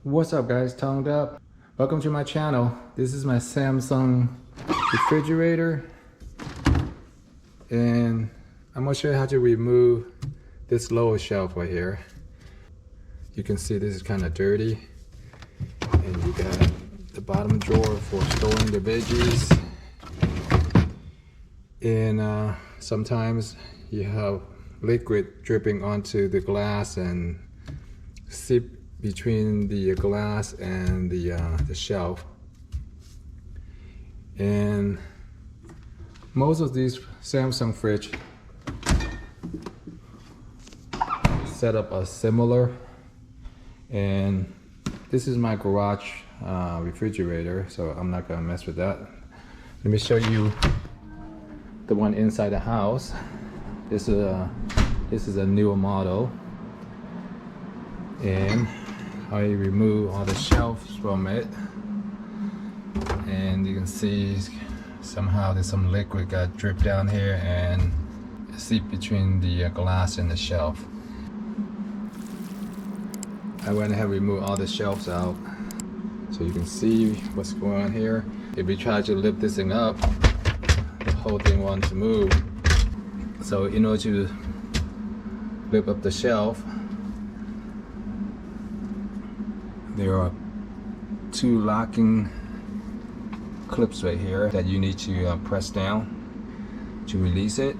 What's up guys, Toned Up. Welcome to my channel. This is my Samsung refrigerator and I'm going to show you how to remove this lower shelf right here. You can see this is kind of dirty and you got the bottom drawer for storing the veggies, and sometimes you have liquid dripping onto the glass and seep between the glass and the shelf. And most of these Samsung fridge setup are similar, and this is my garage refrigerator, so I'm not gonna mess with that. Let me show you the one inside the house. This is a newer model, and I remove all the shelves from it, and you can see somehow there's some liquid got dripped down here and seep between the glass and the shelf. I went ahead and removed all the shelves out so you can see what's going on here. If we try to lift this thing up, the whole thing wants to move. So in order to lift up the shelf, there are two locking clips right here that you need to press down to release it.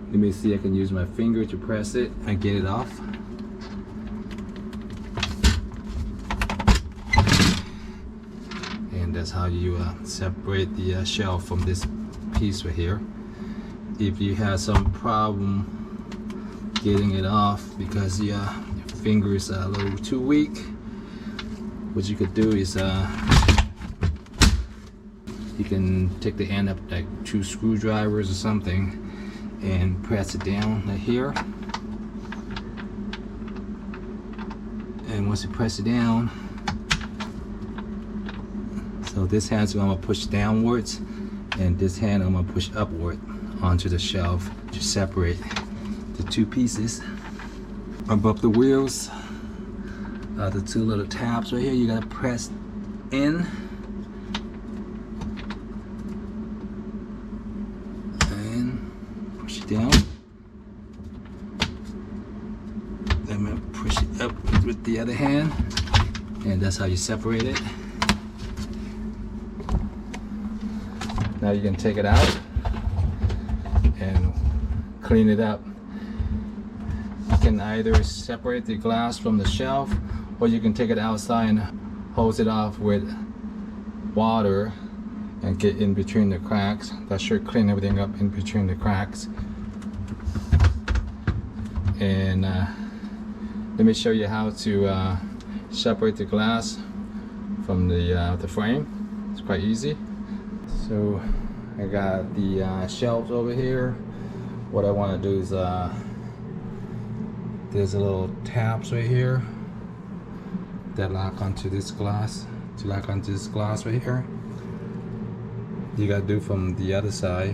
Let me see, I can use my finger to press it and get it off. And that's how you separate the shelf from this piece right here. If you have some problem getting it off because your finger is a little too weak, what you could do is you can take the end of like 2 screwdrivers or something and press it down right here, and once you press it down, so this hand I'm gonna push downwards and this hand I'm gonna push upward onto the shelf to separate the two pieces. Above the wheels, the two little tabs right here, you gotta press in and push it down. Then I'm gonna push it up with the other hand, and that's how you separate it. Now you can take it out and clean it up. You can either separate the glass from the shelf, or you can take it outside and hose it off with water and get in between the cracks. That should clean everything up in between the cracks. And let me show you how to separate the glass from the frame. It's quite easy. So I got the shelves over here. What I want to do is there's a little tabs right here that lock onto this glass. To lock onto this glass right here, you gotta do from the other side.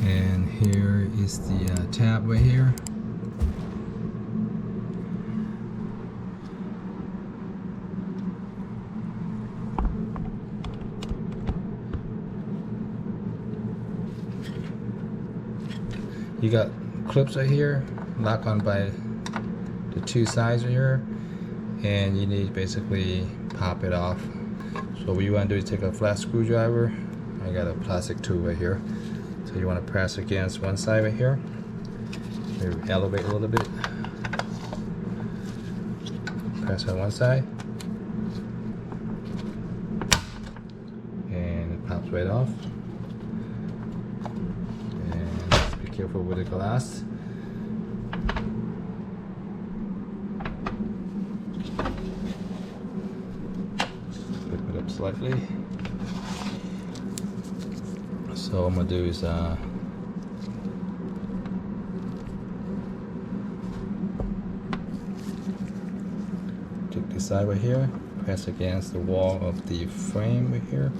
And here is the tab right here. You got clips right here, lock on by the two sides right here, and you need to basically pop it off. So what you want to do is take a flat screwdriver. I got a plastic tool right here. So you want to press against one side right here. Maybe elevate a little bit. Press on one side, and it pops right off. Careful with the glass. Flip it up slightly. So what I'm gonna do is Took this side right here, press against the wall of the frame right here.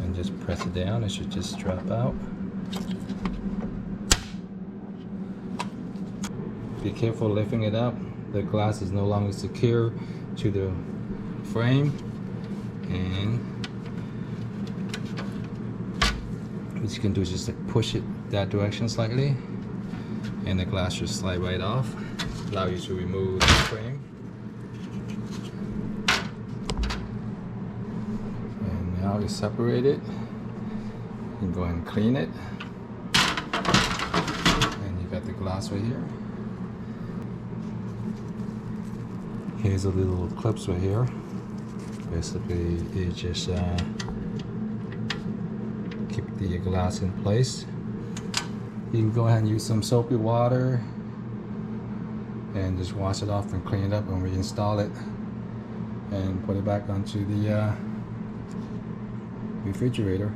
And just press it down, it should just drop out. Be careful lifting it up. The glass is no longer secure to the frame, and what you can do is just like push it that direction slightly, and the glass should slide right off, allow you to remove the frame. And now you separate it. You can go ahead and clean it, and you got the glass right here. Here's a little clips right here. Basically, it just keep the glass in place. You can go ahead and use some soapy water and just wash it off and clean it up and reinstall it and put it back onto the refrigerator.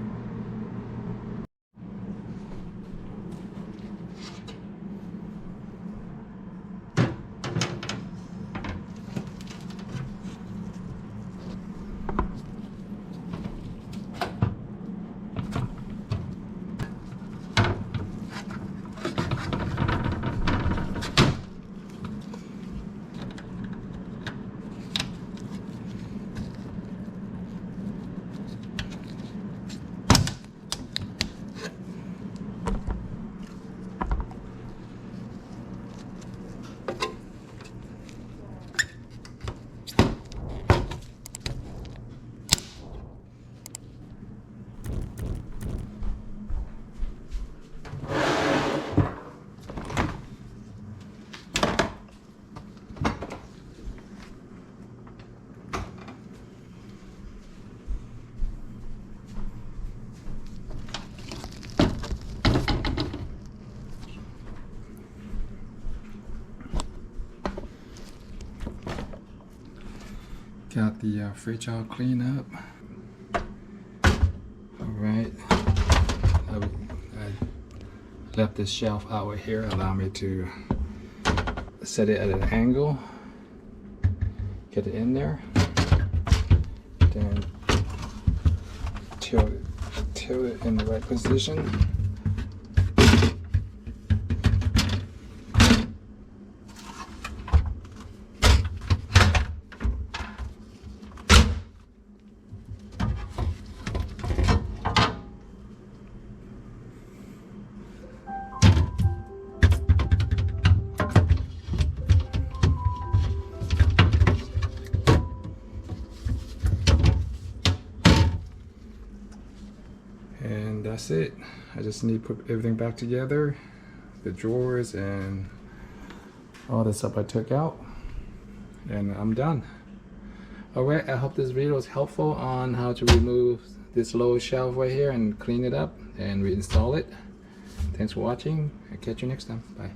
Got the fridge all cleaned up. Alright, I left this shelf out right here, allow me to set it at an angle, get it in there, then tilt it in the right position. And that's it. I just need to put everything back together, the drawers and all the stuff I took out, and I'm done. Alright, I hope this video was helpful on how to remove this lower shelf right here and clean it up and reinstall it. Thanks for watching. I'll catch you next time. Bye.